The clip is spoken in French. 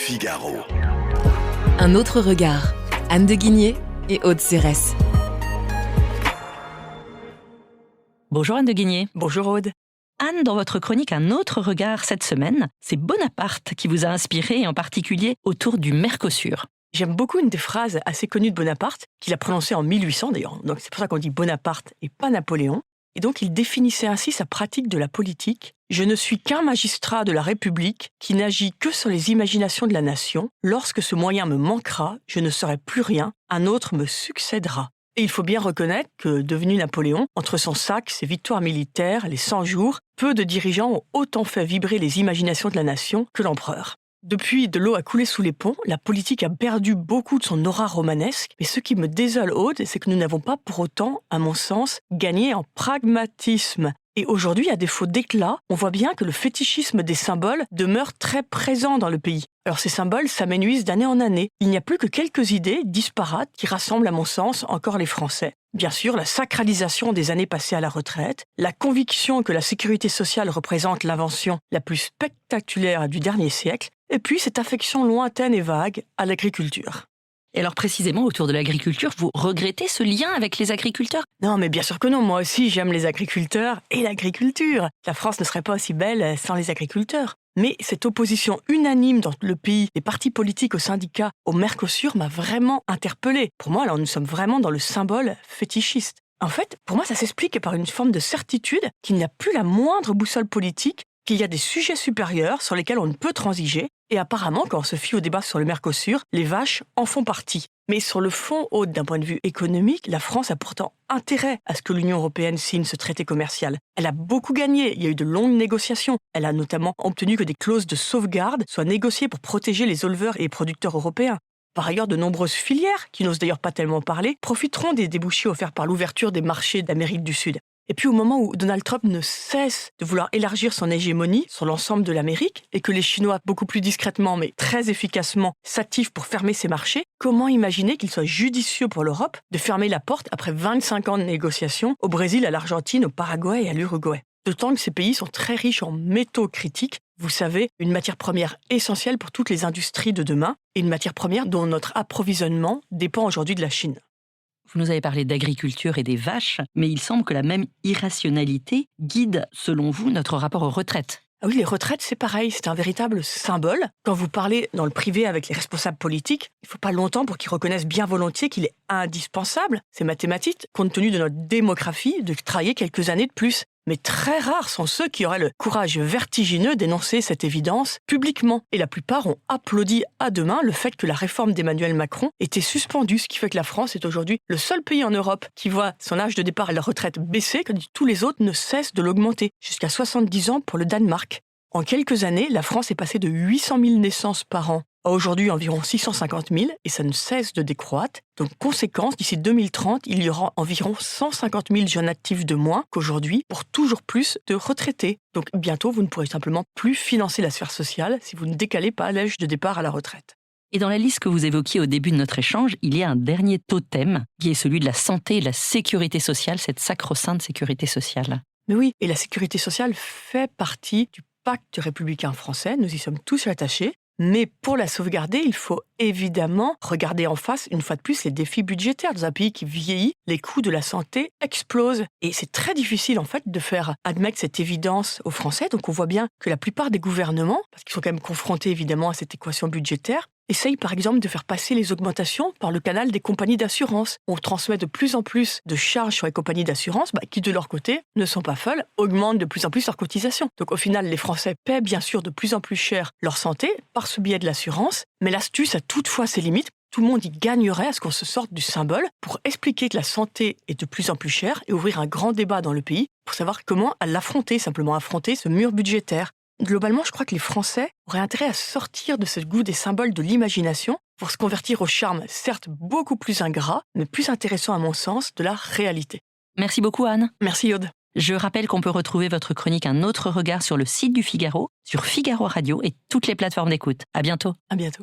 Figaro. Un autre regard. Anne de Guigné et Aude Cérès. Bonjour Anne de Guigné. Bonjour Aude. Anne, dans votre chronique Un autre regard cette semaine, c'est Bonaparte qui vous a inspiré, et en particulier autour du Mercosur. J'aime beaucoup une des phrases assez connues de Bonaparte, qu'il a prononcée en 1800 d'ailleurs, donc c'est pour ça qu'on dit Bonaparte et pas Napoléon. Et donc il définissait ainsi sa pratique de la politique. « Je ne suis qu'un magistrat de la République qui n'agit que sur les imaginations de la nation. Lorsque ce moyen me manquera, je ne serai plus rien, un autre me succédera. » Et il faut bien reconnaître que, devenu Napoléon, entre son sac, ses victoires militaires, les 100 jours, peu de dirigeants ont autant fait vibrer les imaginations de la nation que l'empereur. Depuis, de l'eau a coulé sous les ponts, la politique a perdu beaucoup de son aura romanesque, mais ce qui me désole, Aude, c'est que nous n'avons pas pour autant, à mon sens, gagné en pragmatisme. Et aujourd'hui, à défaut d'éclat, on voit bien que le fétichisme des symboles demeure très présent dans le pays. Alors ces symboles s'amenuisent d'année en année. Il n'y a plus que quelques idées disparates qui rassemblent, à mon sens, encore les Français. Bien sûr, la sacralisation des années passées à la retraite, la conviction que la sécurité sociale représente l'invention la plus spectaculaire du dernier siècle, et puis cette affection lointaine et vague à l'agriculture. Et alors précisément autour de l'agriculture, vous regrettez ce lien avec les agriculteurs ? Non, mais bien sûr que non. Moi aussi, j'aime les agriculteurs et l'agriculture. La France ne serait pas aussi belle sans les agriculteurs. Mais cette opposition unanime dans le pays, des partis politiques aux syndicats, au Mercosur, m'a vraiment interpellée. Pour moi, alors, nous sommes vraiment dans le symbole fétichiste. En fait, pour moi, ça s'explique par une forme de certitude qu'il n'y a plus la moindre boussole politique, qu'il y a des sujets supérieurs sur lesquels on ne peut transiger. Et apparemment, quand on se fie au débat sur le Mercosur, les vaches en font partie. Mais sur le fond, d'un point de vue économique, la France a pourtant intérêt à ce que l'Union européenne signe ce traité commercial. Elle a beaucoup gagné, il y a eu de longues négociations. Elle a notamment obtenu que des clauses de sauvegarde soient négociées pour protéger les éleveurs et les producteurs européens. Par ailleurs, de nombreuses filières, qui n'osent d'ailleurs pas tellement parler, profiteront des débouchés offerts par l'ouverture des marchés d'Amérique du Sud. Et puis au moment où Donald Trump ne cesse de vouloir élargir son hégémonie sur l'ensemble de l'Amérique et que les Chinois, beaucoup plus discrètement mais très efficacement, s'activent pour fermer ces marchés, comment imaginer qu'il soit judicieux pour l'Europe de fermer la porte après 25 ans de négociations au Brésil, à l'Argentine, au Paraguay et à l'Uruguay ? D'autant que ces pays sont très riches en métaux critiques, vous savez, une matière première essentielle pour toutes les industries de demain et une matière première dont notre approvisionnement dépend aujourd'hui de la Chine. Vous nous avez parlé d'agriculture et des vaches, mais il semble que la même irrationalité guide, selon vous, notre rapport aux retraites. Ah oui, les retraites, c'est pareil, c'est un véritable symbole. Quand vous parlez dans le privé avec les responsables politiques, il ne faut pas longtemps pour qu'ils reconnaissent bien volontiers qu'il est indispensable, c'est mathématique, compte tenu de notre démographie, de travailler quelques années de plus. Mais très rares sont ceux qui auraient le courage vertigineux d'énoncer cette évidence publiquement. Et la plupart ont applaudi à deux mains le fait que la réforme d'Emmanuel Macron était suspendue, ce qui fait que la France est aujourd'hui le seul pays en Europe qui voit son âge de départ à la retraite baisser, quand tous les autres ne cessent de l'augmenter, jusqu'à 70 ans pour le Danemark. En quelques années, la France est passée de 800 000 naissances par an à aujourd'hui environ 650 000, et ça ne cesse de décroître. Donc, conséquence, d'ici 2030, il y aura environ 150 000 jeunes actifs de moins qu'aujourd'hui pour toujours plus de retraités. Donc, bientôt, vous ne pourrez simplement plus financer la sphère sociale si vous ne décalez pas l'âge de départ à la retraite. Et dans la liste que vous évoquiez au début de notre échange, il y a un dernier totem qui est celui de la santé et de la sécurité sociale, cette sacro-sainte sécurité sociale. Mais oui, et la sécurité sociale fait partie du pacte républicain français, nous y sommes tous attachés. Mais pour la sauvegarder, il faut évidemment regarder en face, une fois de plus, les défis budgétaires. Dans un pays qui vieillit, les coûts de la santé explosent. Et c'est très difficile, en fait, de faire admettre cette évidence aux Français. Donc on voit bien que la plupart des gouvernements, parce qu'ils sont quand même confrontés évidemment à cette équation budgétaire, essayent par exemple de faire passer les augmentations par le canal des compagnies d'assurance. On transmet de plus en plus de charges sur les compagnies d'assurance qui, de leur côté, ne sont pas folles, augmentent de plus en plus leurs cotisations. Donc au final, les Français paient bien sûr de plus en plus cher leur santé par ce biais de l'assurance, mais l'astuce a toutefois ses limites. Tout le monde y gagnerait à ce qu'on se sorte du symbole pour expliquer que la santé est de plus en plus chère et ouvrir un grand débat dans le pays pour savoir comment l'affronter, simplement affronter ce mur budgétaire. Globalement, je crois que les Français auraient intérêt à sortir de ce goût des symboles de l'imagination pour se convertir au charme, certes beaucoup plus ingrat, mais plus intéressant à mon sens, de la réalité. Merci beaucoup Anne. Merci Aude. Je rappelle qu'on peut retrouver votre chronique Un autre regard sur le site du Figaro, sur Figaro Radio et toutes les plateformes d'écoute. À bientôt. À bientôt.